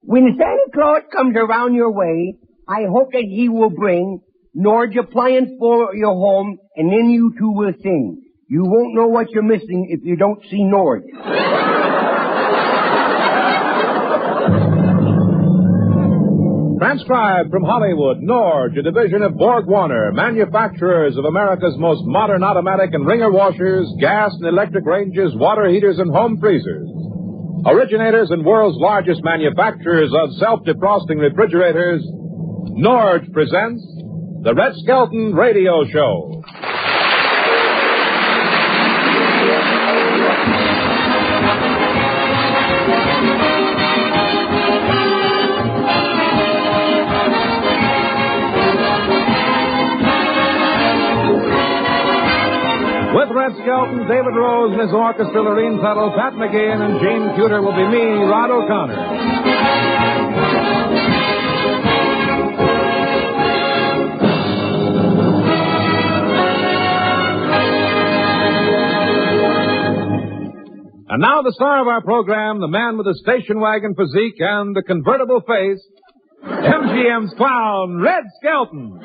When Santa Claus comes around your way, I hope that he will bring Nord's appliance for your home, and then you two will sing. You won't know what you're missing if you don't see Nord. Transcribed from Hollywood, Nord, a division of Borg-Warner, manufacturers of America's most modern automatic and wringer washers, gas and electric ranges, water heaters, and home freezers. Originators and world's largest manufacturers of self-defrosting refrigerators, Nord presents the Red Skelton Radio Show. With Red Skelton, David Rose and his orchestra, Lorene Tuttle, Pat McGeehan, and Gene Cuter will be me, Rod O'Connor. And now the star of our program, the man with the station wagon physique and the convertible face, MGM's clown, Red Skelton.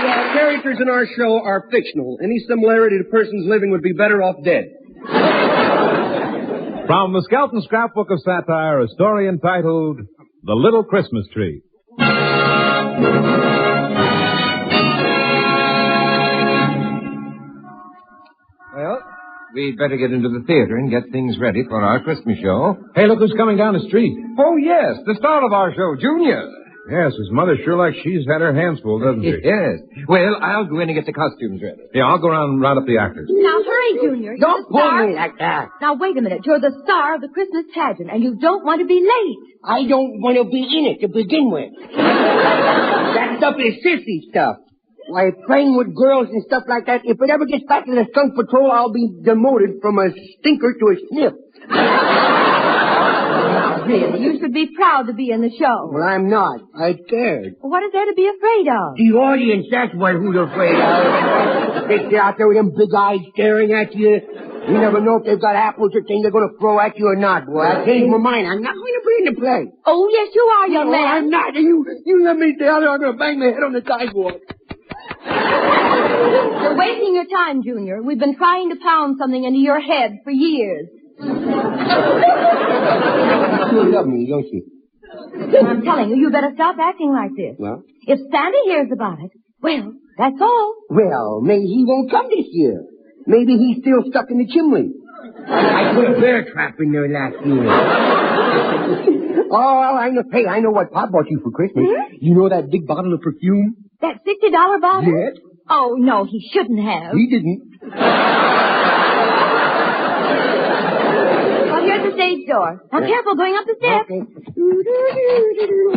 The characters in our show are fictional. Any similarity to persons living would be better off dead. From the Skelton Scrapbook of Satire, a story entitled The Little Christmas Tree. Well, we'd better get into the theater and get things ready for our Christmas show. Hey, look who's coming down the street. Oh, yes, the star of our show, Junior. Yes, his mother sure like she's had her hands full, doesn't she? Yes. Well, I'll go in and get the costumes ready. Yeah, I'll go around and round up the actors. Now, hurry, Junior. You're Don't the star. pull me like that. Now, wait a minute. You're the star of the Christmas pageant, and you don't want to be late. I don't want to be in it to begin with. That stuff is sissy stuff. Why, playing with girls and stuff like that, if it ever gets back to the skunk patrol, I'll be demoted from a stinker to a sniff. Really, you should be proud to be in the show. Well, I'm not. I'm scared. Well, what is there to be afraid of? The audience, that's what who they're afraid of. They sit out there with them big eyes staring at you. You never know if they've got apples or things they're going to throw at you or not, boy. I changed my mind. I'm not going to be in the play. Oh, yes, you are, young No, man. I'm not. You let me down there, I'm going to bang my head on the sidewalk. You're wasting your time, Junior. We've been trying to pound something into your head for years. You love me, don't you? I'm telling you, you better stop acting like this. Well? If Santa hears about it, well, that's all. Well, maybe he won't come this year. Maybe he's still stuck in the chimney. I put a bear trap in there last year. Oh, I know. Hey, I know what Pop bought you for Christmas. Hmm? You know that big bottle of perfume? That $60 bottle? Yes. Oh, no, he shouldn't have. He didn't. Well, here's the stage door. Now, careful going up the steps. Okay.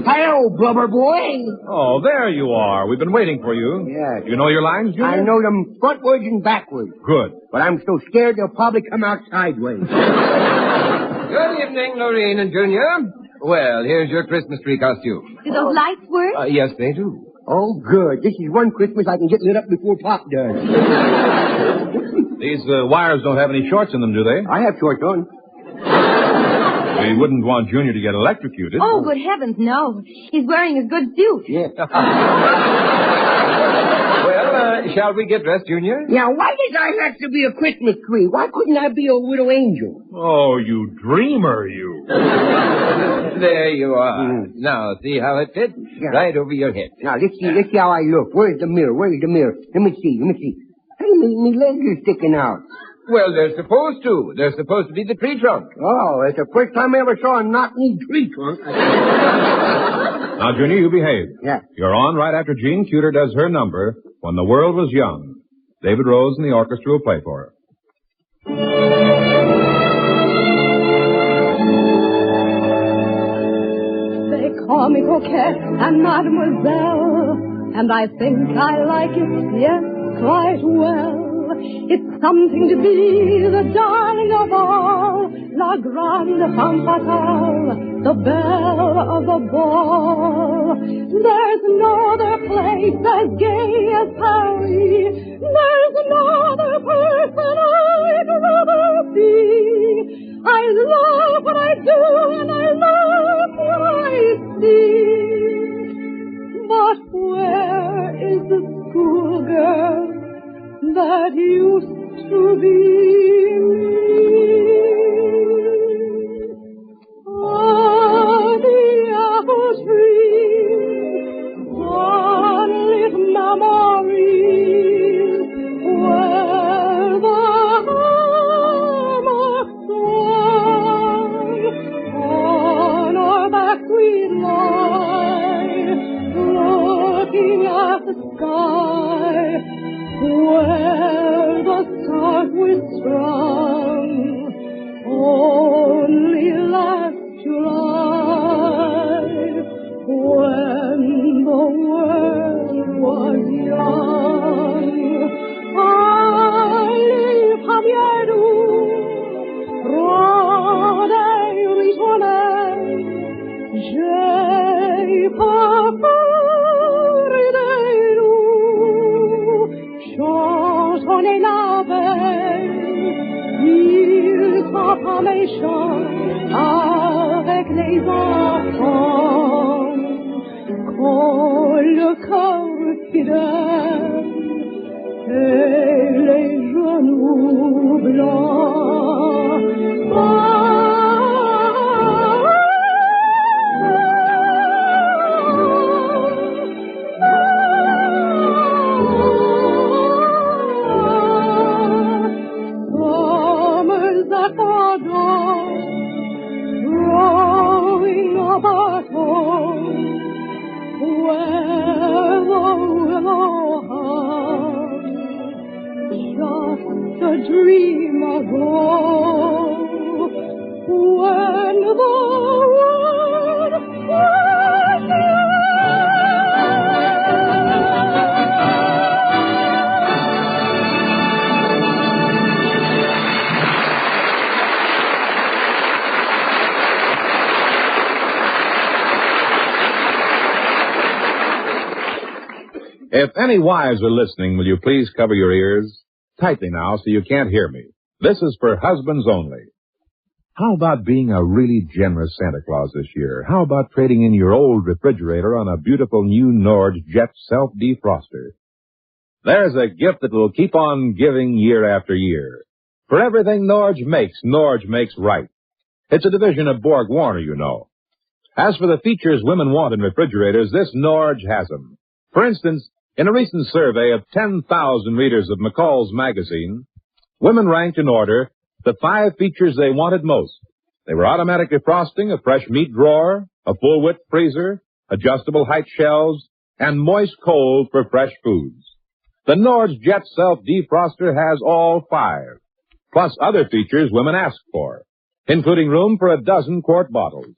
Hello, blubber boy. Oh, there you are. We've been waiting for you. Yes. You know your lines, Junior? I know them frontwards and backwards. Good. But I'm so scared they'll probably come out sideways. Good evening, Lorene and Junior. Well, here's your Christmas tree costume. Do those lights work? Yes, they do. Oh, good. This is one Christmas I can get lit up before Pop does. These wires don't have any shorts in them, do they? I have shorts on. We wouldn't want Junior to get electrocuted. Oh, good heavens, no. He's wearing his good suit. Yeah. Well, shall we get dressed, Junior? Now, why does I have to be a Christmas tree? Why couldn't I be a widow angel? Oh, you dreamer, you. There you are. Now, see how it fits? Yeah. Right over your head. Now, let's see how I look. Where's the mirror? Let me see. Hey, my legs are sticking out. Well, they're supposed to. They're supposed to be the tree trunk. Oh, it's the first time I ever saw a knock-knee tree trunk. Now, Junior, you behave. Yeah. You're on right after Gene Cuter does her number, When the World Was Young. David Rose and the orchestra will play for her. They call me coquette and mademoiselle, and I think I like it, yes, quite well. It's something to be the darling of all, la grande femme fatale, the belle of the ball. There's no other place as gay as Paris. There's no other person I'd that used to be me. Ah, the apple tree, sunlit memories, where the hammock swung. On our backs we lie, looking at the sky, where the stars we strung only last July, when the world was young. Allez, Javier, Rodez, ritournez, j'ai pas peur de nous. Chantonnez la veille, il sera pas méchant avec les enfants. Quand le cœur fidèle et les genoux blancs. Throwing a bottle where the willow hung, just a dream ago, when the world was young. If any wives are listening, will you please cover your ears? Tightly now so you can't hear me. This is for husbands only. How about being a really generous Santa Claus this year? How about trading in your old refrigerator on a beautiful new Norge Jet self-defroster? There's a gift that will keep on giving year after year. For everything Norge makes right. It's a division of Borg Warner, you know. As for the features women want in refrigerators, this Norge has them. For instance, in a recent survey of 10,000 readers of McCall's magazine, women ranked in order the 5 features they wanted most. They were automatic defrosting, a fresh meat drawer, a full-width freezer, adjustable height shelves, and moist cold for fresh foods. The Norge Jet Self-Defroster has all 5, plus other features women ask for, including room for a dozen quart bottles.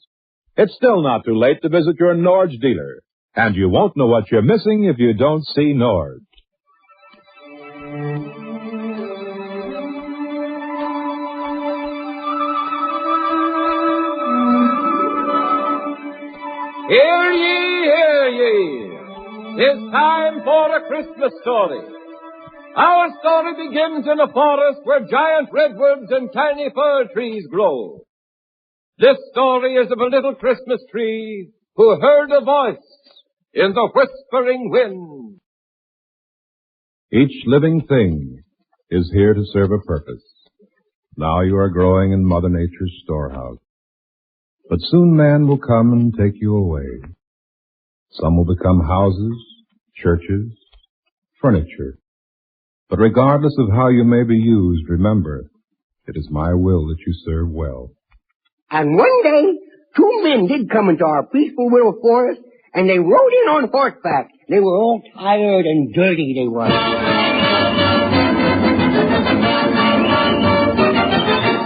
It's still not too late to visit your Norge dealer. And you won't know what you're missing if you don't see Norge. Hear ye, hear ye. 'Tis time for a Christmas story. Our story begins in a forest where giant redwoods and tiny fir trees grow. This story is of a little Christmas tree who heard a voice in the whispering wind. Each living thing is here to serve a purpose. Now you are growing in Mother Nature's storehouse. But soon man will come and take you away. Some will become houses, churches, furniture. But regardless of how you may be used, remember, it is my will that you serve well. And one day, 2 men did come into our peaceful little forest, and they rode in on horseback. They were all tired and dirty, they were.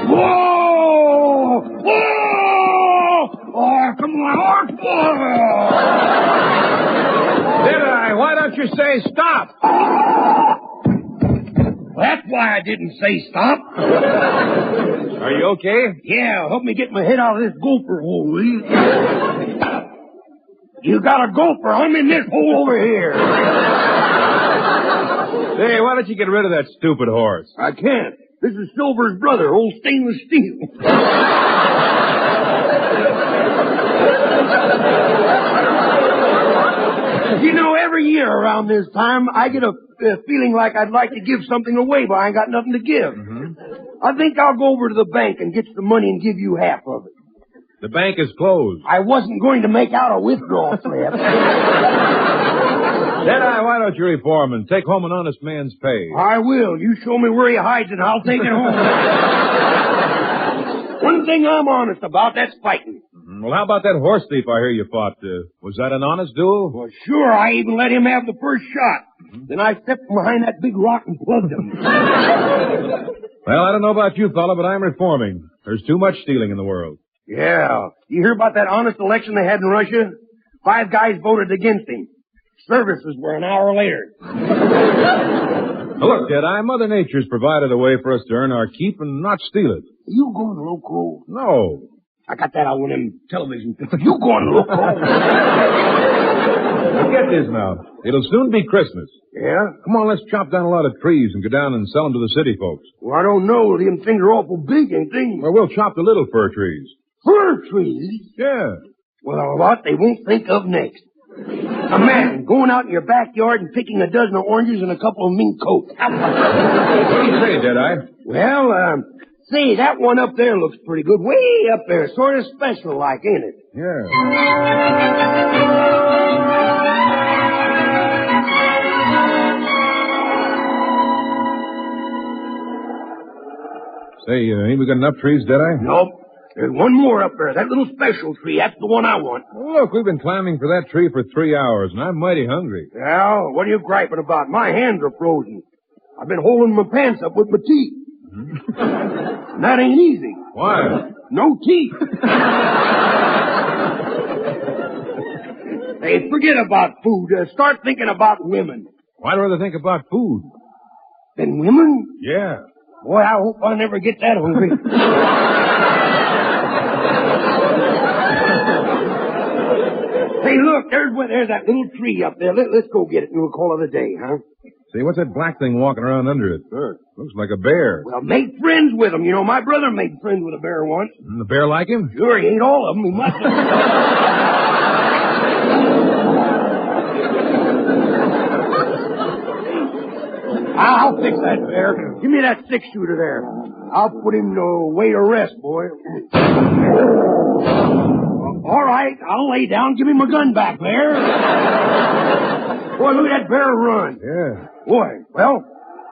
Whoa! Whoa! Oh, come on, horse! Did I? Why don't you say stop? That's why I didn't say stop. Are you okay? Yeah, help me get my head out of this gopher hole, will you? You got a gopher. I'm in this hole over here. Hey, why don't you get rid of that stupid horse? I can't. This is Silver's brother, old Stainless Steel. You know, every year around this time, I get a feeling like I'd like to give something away, but I ain't got nothing to give. I think I'll go over to the bank and get some money and give you half of it. The bank is closed. I wasn't going to make out a withdrawal slip. Deadeye, why don't you reform and take home an honest man's pay? I will. You show me where he hides it, and I'll take it home. One thing I'm honest about, that's fighting. Well, how about that horse thief I hear you fought? Was that an honest duel? Well, sure, I even let him have the first shot. Then I stepped behind that big rock and plugged him. Well, I don't know about you, fella, but I'm reforming. There's too much stealing in the world. Yeah. You hear about that honest election they had in Russia? 5 guys voted against him. Services were an hour later. Look, Deadeye, Mother Nature's provided a way for us to earn our keep and not steal it. You going loco? No. I got that out with them television pictures. You going loco? Get this now. It'll soon be Christmas. Yeah? Come on, let's chop down a lot of trees and go down and sell them to the city folks. Well, I don't know. Them things are awful big, ain't they? Well, we'll chop the little fir trees. Fir trees? Yeah. Well, what they won't think of next. Imagine going out in your backyard and picking a dozen of oranges and a couple of mink coats. What do you say, Deadeye? Well, see, that one up there looks pretty good. Way up there. Sort of special like, ain't it? Yeah. Say, ain't we got enough trees, Deadeye? Nope. There's one more up there. That little special tree. That's the one I want. Well, look, we've been climbing for that tree for 3 hours, and I'm mighty hungry. Well, what are you griping about? My hands are frozen. I've been holding my pants up with my teeth. And that ain't easy. Why? No teeth. Hey, forget about food. Start thinking about women. Why do I think about food? Then women? Yeah. Boy, I hope I never get that hungry. Hey, look, there's that little tree up there. Let's go get it and we'll call it a day, huh? Say, what's that black thing walking around under it? Looks like a bear. Well, make friends with him. You know, my brother made friends with a bear once. Didn't the bear like him? Sure, he ate all of them. He must have. I'll fix that bear. Give me that 6-shooter there. I'll put him away to rest, boy. All right, I'll lay down. Give me my gun back there. Boy, look at that bear run. Yeah. Boy, well,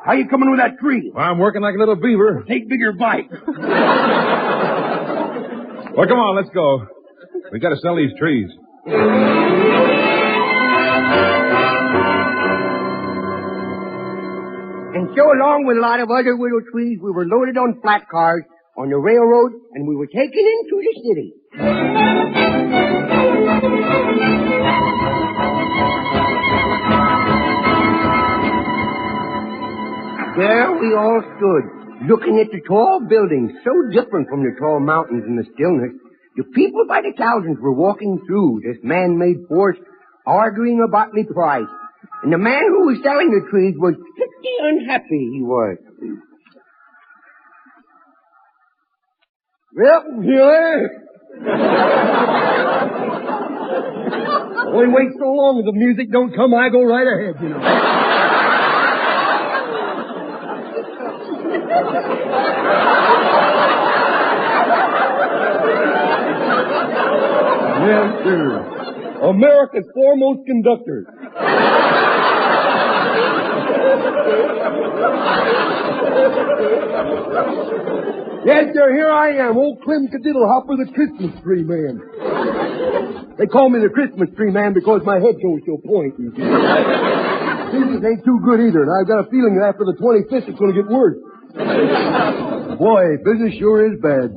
how you coming with that tree? Well, I'm working like a little beaver. Take bigger bite. Well, come on, let's go. We got to sell these trees. And so, along with a lot of other widow trees, we were loaded on flat cars on the railroad, and we were taken into the city. There we all stood, looking at the tall buildings, so different from the tall mountains in the stillness. The people by the thousands were walking through this man-made forest, arguing about the price. And the man who was selling the trees was pretty unhappy, he was. Well, here. Only wait so long as the music don't come, I go right ahead, you know. Yes, sir. America's foremost conductor. Yes, sir, here I am, old Clem Cadiddlehopper, the Christmas tree man. They call me the Christmas tree man because my head goes to a point. Business ain't too good either, and I've got a feeling that after the 25th it's going to get worse. Boy, business sure is bad.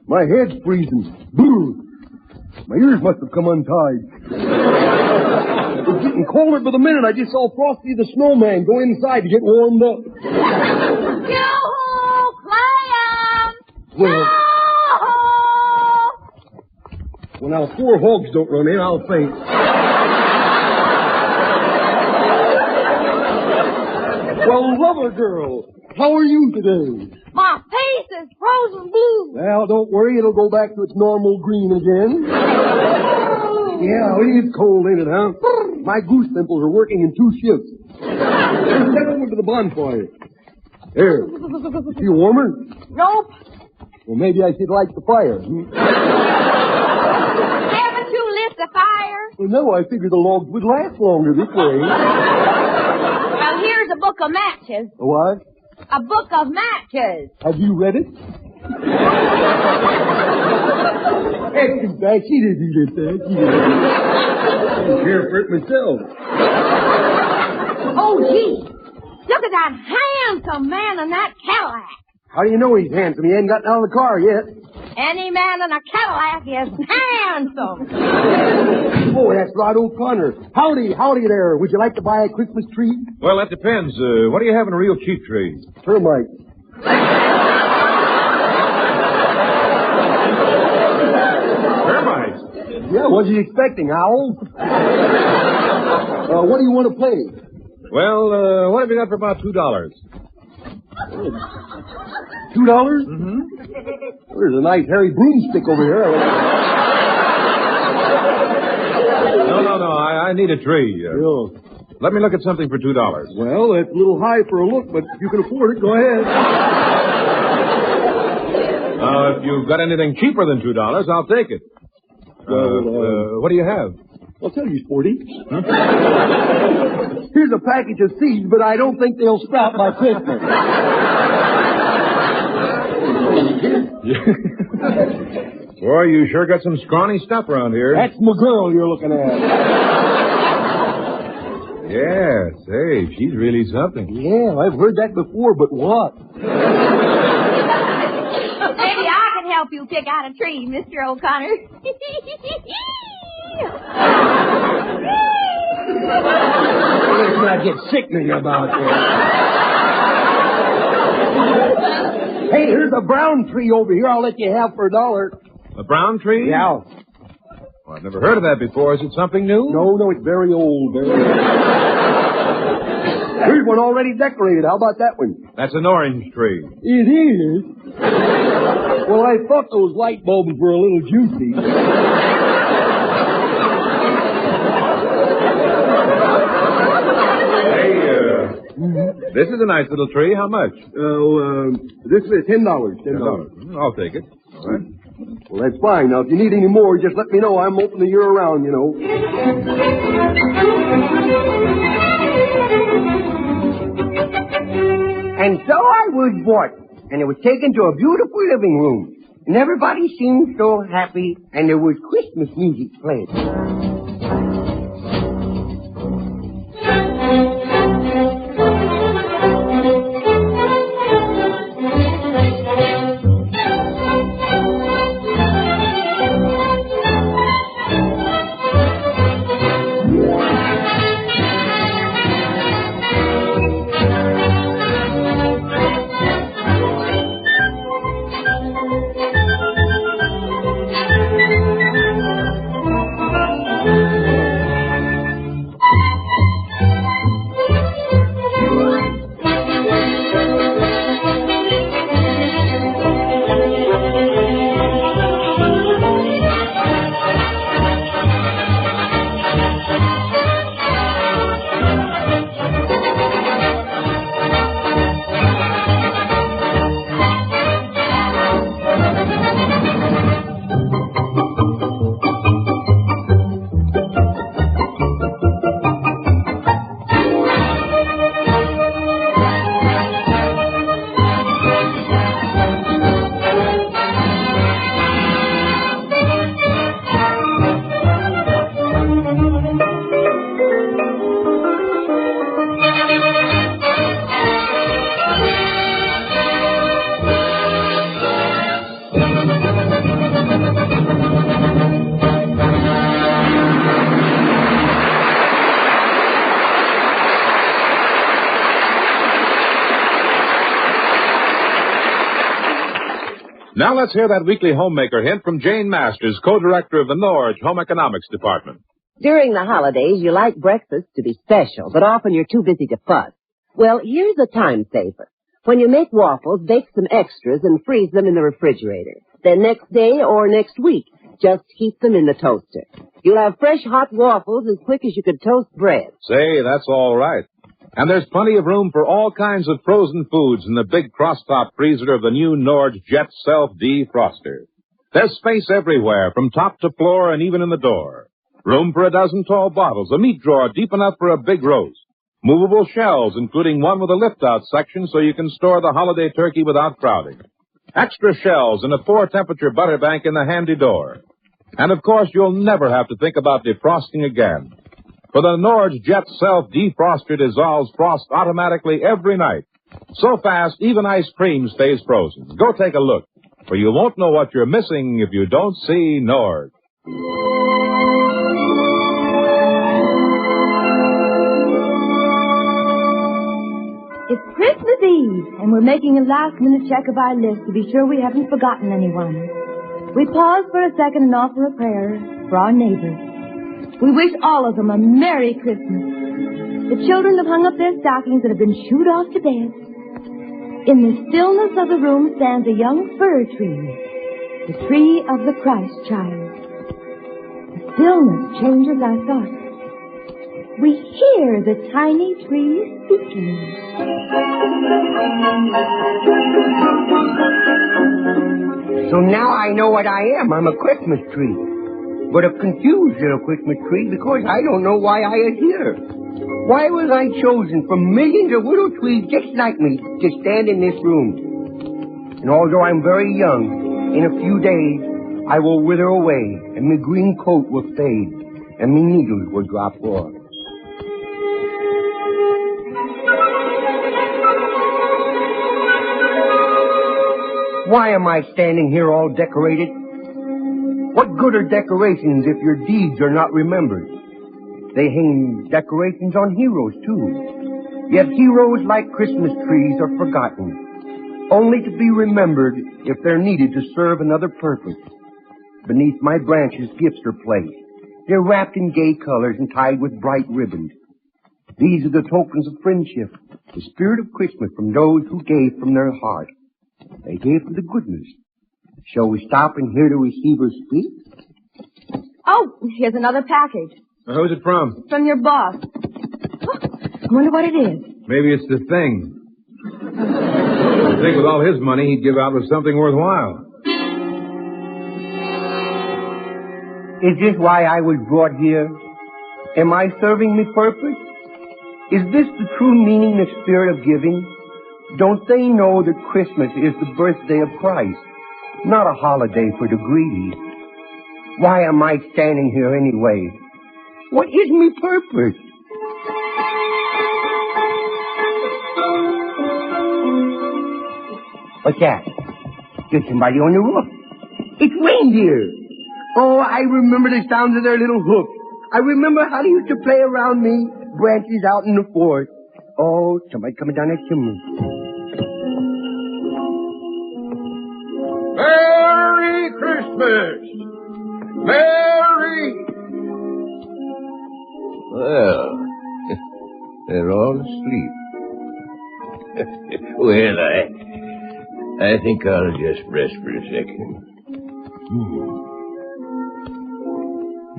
My head's freezing. Boo! My ears must have come untied. It's getting colder by the minute. I just saw Frosty the Snowman go inside to get warmed up. Yoo-hoo! Clam! Well, Yoo-hoo! well, now, if 4 hogs don't run in, I'll faint. Well, lover girl, how are you today? My face is frozen blue. Well, don't worry. It'll go back to its normal green again. Yeah, it is cold, ain't it, huh? My goose pimples are working in 2 shifts. Head over to the bonfire. There. You feel warmer? Nope. Well, maybe I should light the fire. Haven't you lit the fire? Well, no, I figured the logs would last longer this way. Well, here's a book of matches. A what? A book of matches. Have you read it? That's too bad. She didn't get that. She didn't. I'm here for it myself. Oh, gee. Look at that handsome man in that Cadillac. How do you know he's handsome? He ain't gotten out of the car yet. Any man in a Cadillac is handsome. Oh, that's Rod O'Connor. Howdy there. Would you like to buy a Christmas tree? Well, that depends. What do you have in a real cheap tree? Termites. Termites? Yeah, what are you expecting, Owl? What do you want to pay? Well, what have you got for about $2? $2? Mm-hmm. There's a nice hairy broomstick over here. No. I need a tree. Let me look at something for $2. Well, that's a little high for a look, but if you can afford it, go ahead. If you've got anything cheaper than $2, I'll take it. What do you have? I'll tell you, Sporty. Here's a package of seeds, but I don't think they'll sprout by Christmas. Boy, you sure got some scrawny stuff around here. That's my girl you're looking at. Yes, hey, she's really something. Yeah, I've heard that before, but what? Maybe I can help you pick out a tree, Mr. O'Connor. Let's not get sickening about this. Hey, here's a brown tree over here. I'll let you have for $1. A brown tree? Yeah. Well, I've never heard of that before. Is it something new? No, it's very old. Very old. Here's one already decorated. How about that one? That's an orange tree. It is? Well, I thought those light bulbs were a little juicy. This is a nice little tree. How much? This is $10. $10. I'll take it. All right. Well, that's fine. Now, if you need any more, just let me know. I'm open the year round, you know. And so I was bought, and it was taken to a beautiful living room. And everybody seemed so happy, and there was Christmas music playing. Now let's hear that weekly homemaker hint from Jane Masters, co-director of the Norge Home Economics Department. During the holidays, you like breakfast to be special, but often you're too busy to fuss. Well, here's a time saver. When you make waffles, bake some extras and freeze them in the refrigerator. Then next day or next week, just heat them in the toaster. You'll have fresh hot waffles as quick as you could toast bread. Say, that's all right. And there's plenty of room for all kinds of frozen foods in the big cross-top freezer of the new Nord Jet Self Defroster. There's space everywhere, from top to floor and even in the door. Room for a dozen tall bottles, a meat drawer deep enough for a big roast. Movable shelves, including one with a lift-out section so you can store the holiday turkey without crowding. Extra shelves and a 4-temperature butter bank in the handy door. And, of course, you'll never have to think about defrosting again. For the Nord Jet Self Defroster dissolves frost automatically every night. So fast, even ice cream stays frozen. Go take a look, for you won't know what you're missing if you don't see Nord. It's Christmas Eve, and we're making a last-minute check of our list to be sure we haven't forgotten anyone. We pause for a second and offer a prayer for our neighbors. We wish all of them a Merry Christmas. The children have hung up their stockings and have been shooed off to bed. In the stillness of the room stands a young fir tree, the tree of the Christ child. The stillness changes our thoughts. We hear the tiny tree speaking. So now I know what I am. I'm a Christmas tree. But a confused little Christmas tree because I don't know why I am here. Why was I chosen from millions of little trees just like me to stand in this room? And although I'm very young, in a few days I will wither away and my green coat will fade and my needles will drop off. Why am I standing here all decorated? What good are decorations if your deeds are not remembered? They hang decorations on heroes, too. Yet heroes like Christmas trees are forgotten, only to be remembered if they're needed to serve another purpose. Beneath my branches, gifts are placed. They're wrapped in gay colors and tied with bright ribbons. These are the tokens of friendship, the spirit of Christmas from those who gave from their heart. They gave for the goodness. Shall we stop and hear the receiver speak? Oh, here's another package. Who's it from? From your boss. Oh, I wonder what it is. Maybe it's the thing. I think with all his money, he'd give out with something worthwhile. Is this why I was brought here? Am I serving me purpose? Is this the true meaning, the spirit of giving? Don't they know that Christmas is the birthday of Christ, not a holiday for the greedy? Why am I standing here anyway? What is my purpose? What's that? There's somebody on the roof. It's reindeer. Oh, I remember the sounds of their little hooves. I remember how they used to play around me, branches out in the forest. Oh, somebody coming down that chimney. Merry Christmas! Merry... Well, they're all asleep. Well, I think I'll just rest for a second.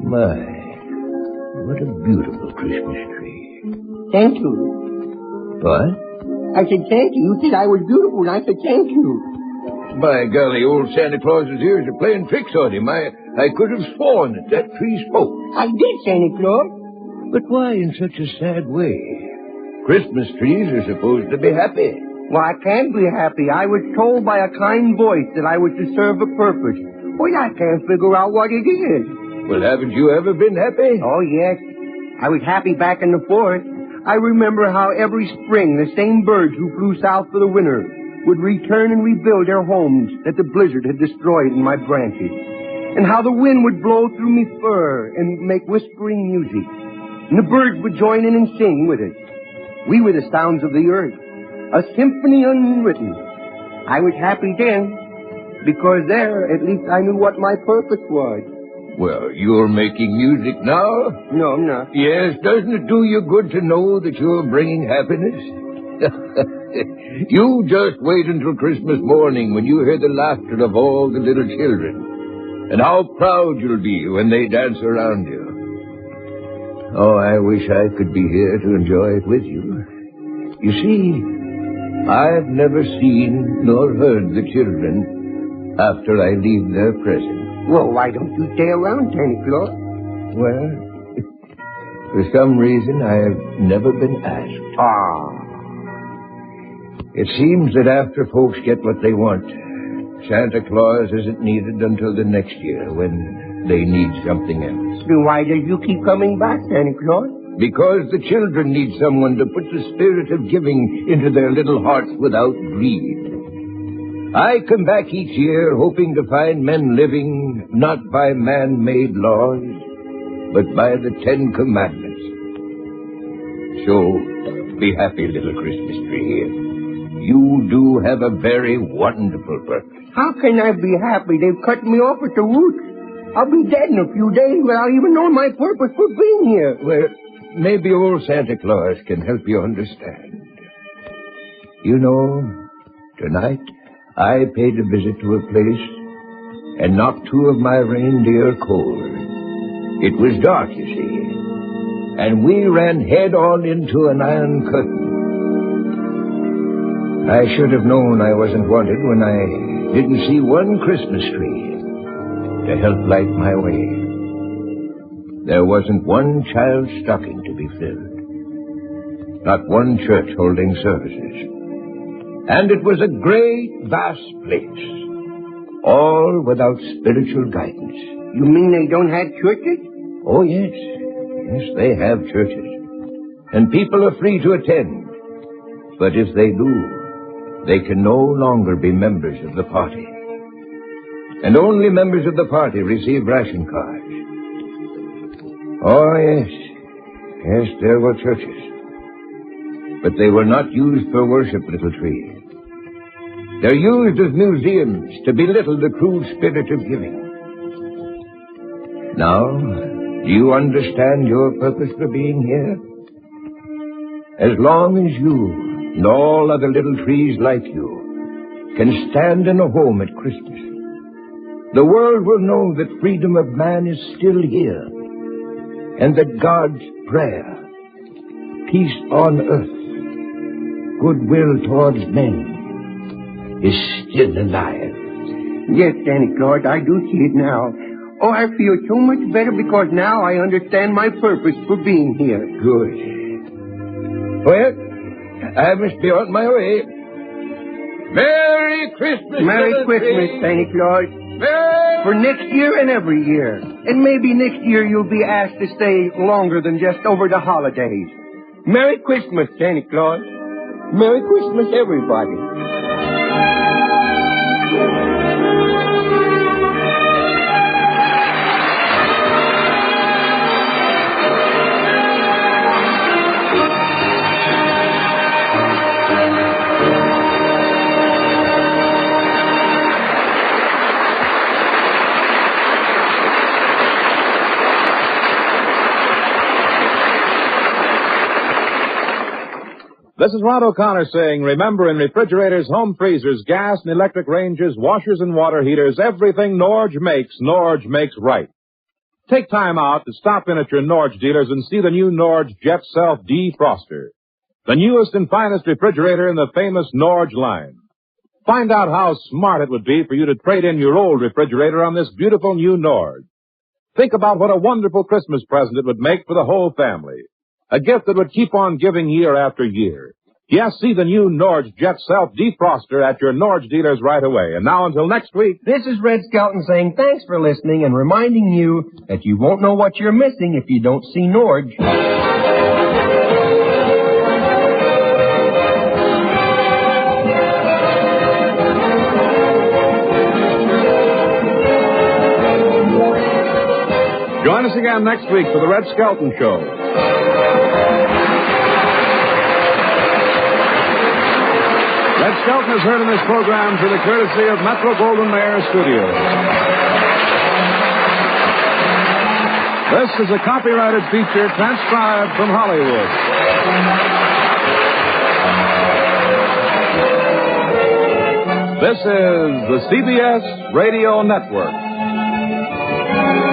My, what a beautiful Christmas tree. Thank you. What? I said thank you. You said I was beautiful, and I said thank you. By golly, old Santa Claus's ears are playing tricks on him. I could have sworn that tree spoke. I did, Santa Claus. But why in such a sad way? Christmas trees are supposed to be happy. Well, I can't be happy. I was told by a kind voice that I was to serve a purpose. Well, I can't figure out what it is. Well, haven't you ever been happy? Oh, yes. I was happy back in the forest. I remember how every spring the same birds who flew south for the winter would return and rebuild their homes that the blizzard had destroyed in my branches. And how the wind would blow through me fur and make whispering music. And the birds would join in and sing with it. We were the sounds of the earth, a symphony unwritten. I was happy then, because there, at least I knew what my purpose was. Well, you're making music now? No, I'm not. Yes, doesn't it do you good to know that you're bringing happiness? You just wait until Christmas morning when you hear the laughter of all the little children. and how proud you'll be when they dance around you. Oh, I wish I could be here to enjoy it with you. You see, I've never seen nor heard the children after I leave their presence. Well, why don't you stay around, Santa Claus? Well, for some reason, I have never been asked. It seems that after folks get what they want, Santa Claus isn't needed until the next year when they need something else. Then why do you keep coming back, Santa Claus? Because the children need someone to put the spirit of giving into their little hearts without greed. I come back each year hoping to find men living not by man-made laws, but by the 10 Commandments. So, be happy, little Christmas tree. You do have a very wonderful purpose. How can I be happy? They've cut me off at the roots. I'll be dead in a few days without even knowing my purpose for being here. Well, maybe old Santa Claus can help you understand. You know, tonight I paid a visit to a place and knocked 2 of my reindeer cold. It was dark, you see, and we ran head-on into an iron curtain. I should have known I wasn't wanted when I didn't see one Christmas tree to help light my way. There wasn't one child's stocking to be filled, not one church holding services. And it was a great, vast place, all without spiritual guidance. You mean they don't have churches? Oh, yes. Yes, they have churches. And people are free to attend. But if they do, they can no longer be members of the party. And only members of the party receive ration cards. Oh, yes. Yes, there were churches. But they were not used for worship, little tree. They're used as museums to belittle the true spirit of giving. Now, do you understand your purpose for being here? As long as you and all other little trees like you can stand in a home at Christmas, the world will know that freedom of man is still here, and that God's prayer, peace on earth, goodwill towards men, is still alive. Yes, Santa Claus, I do see it now. Oh, I feel so much better because now I understand my purpose for being here. Good. Well, I must be on my way. Merry Christmas, Merry Christmas, Santa Claus. For next year and every year. And maybe next year you'll be asked to stay longer than just over the holidays. Merry Christmas, Santa Claus. Merry Christmas, everybody. This is Rod O'Connor saying, remember, in refrigerators, home freezers, gas and electric ranges, washers and water heaters, everything Norge makes right. Take time out to stop in at your Norge dealers and see the new Norge Jet Self Defroster, the newest and finest refrigerator in the famous Norge line. Find out how smart it would be for you to trade in your old refrigerator on this beautiful new Norge. Think about what a wonderful Christmas present it would make for the whole family. A gift that would keep on giving year after year. Yes, see the new Norge Jet Self Defroster at your Norge dealers right away. And now until next week. This is Red Skelton saying thanks for listening and reminding you that you won't know what you're missing if you don't see Norge. Join us again next week for the Red Skelton Show. Red Skelton is heard in this program through the courtesy of Metro-Goldwyn-Mayer Studios. This is a copyrighted feature transcribed from Hollywood. This is the CBS Radio Network. Bye.